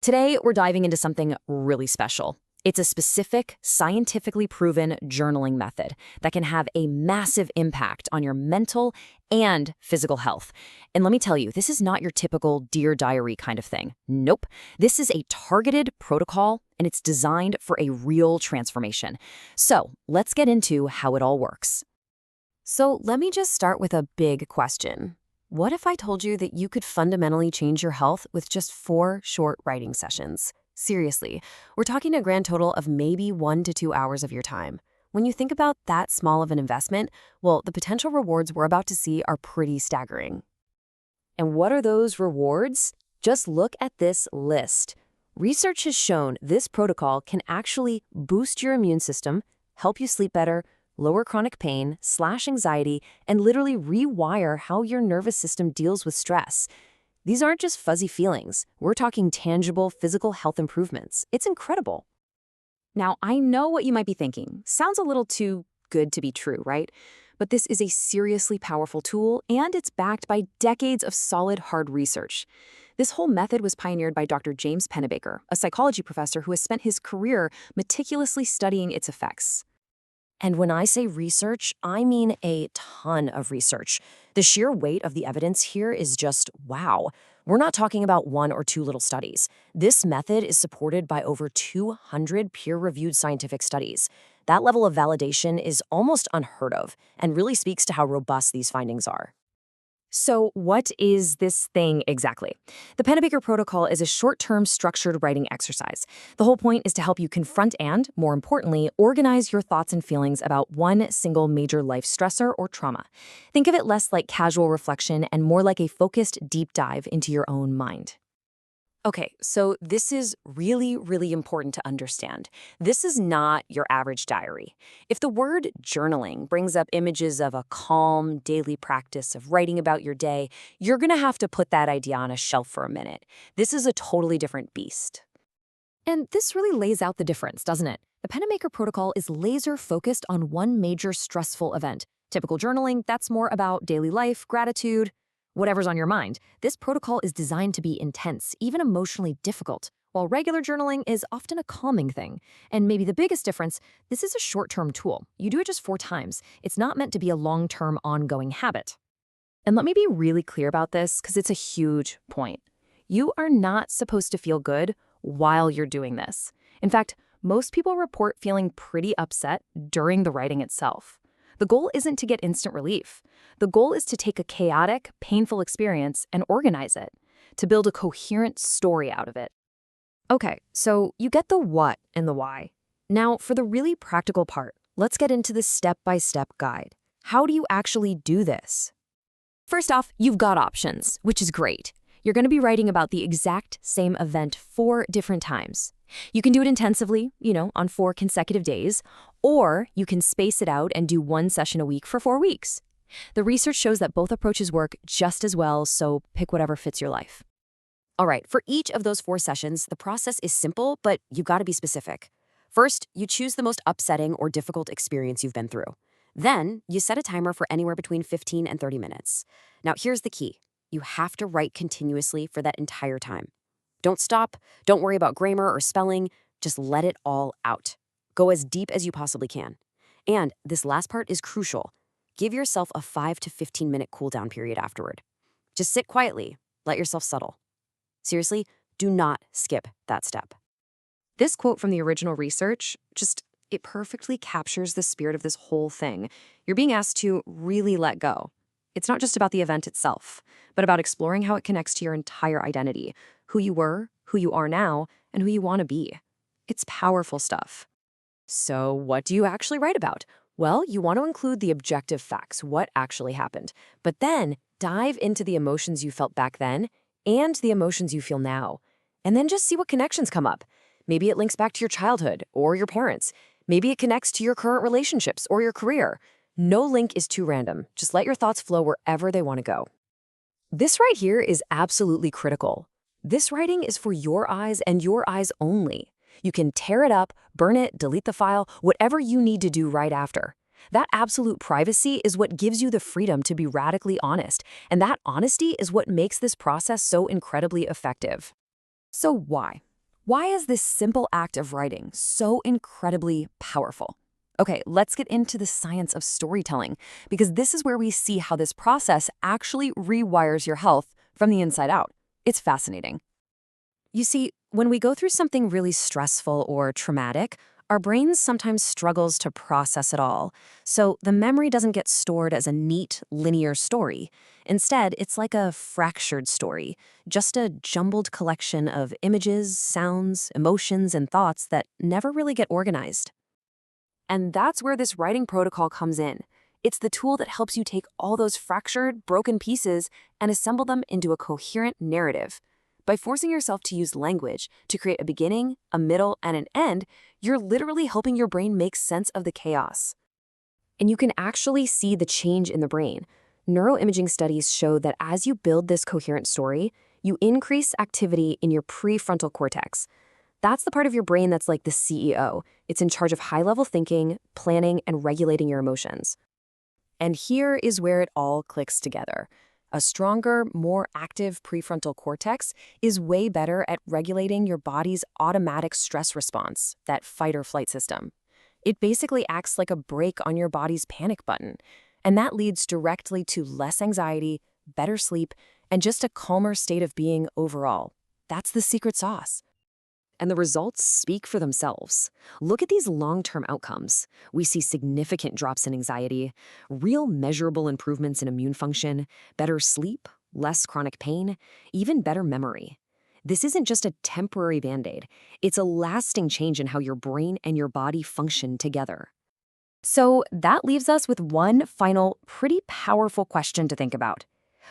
Today, we're diving into something really special. It's a specific, scientifically proven journaling method that can have a massive impact on your mental and physical health. And let me tell you, this is not your typical Dear Diary kind of thing. Nope. This is a targeted protocol, and it's designed for a real transformation. So let's get into how it all works. So let me just start with a big question. What if I told you that you could fundamentally change your health with just 4 short writing sessions? Seriously, we're talking a grand total of maybe 1 to 2 hours of your time. When you think about that small of an investment, well, the potential rewards we're about to see are pretty staggering. And what are those rewards? Just look at this list. Research has shown this protocol can actually boost your immune system, help you sleep better, lower chronic pain, slash anxiety, and literally rewire how your nervous system deals with stress. These aren't just fuzzy feelings. We're talking tangible physical health improvements. It's incredible. Now, I know what you might be thinking. Sounds a little too good to be true, right? But this is a seriously powerful tool, and it's backed by decades of solid, hard research. This whole method was pioneered by Dr. James Pennebaker, a psychology professor who has spent his career meticulously studying its effects. And when I say research, I mean a ton of research. The sheer weight of the evidence here is just wow. We're not talking about 1 or 2 little studies. This method is supported by over 200 peer-reviewed scientific studies. That level of validation is almost unheard of and really speaks to how robust these findings are. So what is this thing exactly? The Pennebaker Protocol is a short-term structured writing exercise. The whole point is to help you confront and, more importantly, organize your thoughts and feelings about one single major life stressor or trauma. Think of it less like casual reflection and more like a focused deep dive into your own mind. Okay, so this is really, really important to understand. This is not your average diary. If the word journaling brings up images of a calm, daily practice of writing about your day, you're going to have to put that idea on a shelf for a minute. This is a totally different beast. And this really lays out the difference, doesn't it? The Pennebaker Protocol is laser-focused on one major stressful event. Typical journaling, that's more about daily life, gratitude, whatever's on your mind. This protocol is designed to be intense, even emotionally difficult, while regular journaling is often a calming thing. And maybe the biggest difference, this is a short-term tool. You do it just 4 times. It's not meant to be a long-term, ongoing habit. And let me be really clear about this, because it's a huge point. You are not supposed to feel good while you're doing this. In fact, most people report feeling pretty upset during the writing itself. The goal isn't to get instant relief. The goal is to take a chaotic, painful experience and organize it, to build a coherent story out of it. Okay, so you get the what and the why. Now, for the really practical part, let's get into the step-by-step guide. How do you actually do this? First off, you've got options, which is great. You're going to be writing about the exact same event 4 different times. You can do it intensively, on 4 consecutive days, or you can space it out and do 1 session a week for 4 weeks. The research shows that both approaches work just as well, so pick whatever fits your life. All right, for each of those 4 sessions, the process is simple, but you've got to be specific. First, you choose the most upsetting or difficult experience you've been through. Then, you set a timer for anywhere between 15 and 30 minutes. Now, here's the key. You have to write continuously for that entire time. Don't stop. Don't worry about grammar or spelling. Just let it all out. Go as deep as you possibly can. And this last part is crucial. Give yourself a 5 to 15-minute cool-down period afterward. Just sit quietly. Let yourself settle. Seriously, do not skip that step. This quote from the original research, it perfectly captures the spirit of this whole thing. You're being asked to really let go. It's not just about the event itself, but about exploring how it connects to your entire identity, who you were, who you are now, and who you want to be. It's powerful stuff. So what do you actually write about? Well, you want to include the objective facts, what actually happened, but then dive into the emotions you felt back then and the emotions you feel now. And then just see what connections come up. Maybe it links back to your childhood or your parents. Maybe it connects to your current relationships or your career. No link is too random. Just let your thoughts flow wherever they want to go. This right here is absolutely critical. This writing is for your eyes and your eyes only. You can tear it up, burn it, delete the file, whatever you need to do right after. That absolute privacy is what gives you the freedom to be radically honest, and that honesty is what makes this process so incredibly effective. So why? Why is this simple act of writing so incredibly powerful? Okay, let's get into the science of storytelling, because this is where we see how this process actually rewires your health from the inside out. It's fascinating. You see, when we go through something really stressful or traumatic, our brain sometimes struggles to process it all. So the memory doesn't get stored as a neat, linear story. Instead, it's like a fractured story, just a jumbled collection of images, sounds, emotions, and thoughts that never really get organized. And that's where this writing protocol comes in. It's the tool that helps you take all those fractured, broken pieces and assemble them into a coherent narrative. By forcing yourself to use language to create a beginning, a middle, and an end, you're literally helping your brain make sense of the chaos. And you can actually see the change in the brain. Neuroimaging studies show that as you build this coherent story, you increase activity in your prefrontal cortex. That's the part of your brain that's like the CEO. It's in charge of high-level thinking, planning, and regulating your emotions. And here is where it all clicks together. A stronger, more active prefrontal cortex is way better at regulating your body's automatic stress response, that fight or flight system. It basically acts like a brake on your body's panic button, and that leads directly to less anxiety, better sleep, and just a calmer state of being overall. That's the secret sauce. And the results speak for themselves. Look at these long-term outcomes. We see significant drops in anxiety, real measurable improvements in immune function, better sleep, less chronic pain, even better memory. This isn't just a temporary band-aid. It's a lasting change in how your brain and your body function together. So that leaves us with one final, pretty powerful question to think about.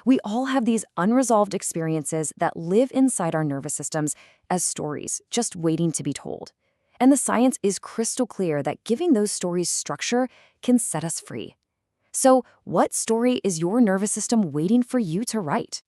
We all have these unresolved experiences that live inside our nervous systems as stories, just waiting to be told. And the science is crystal clear that giving those stories structure can set us free. So, what story is your nervous system waiting for you to write?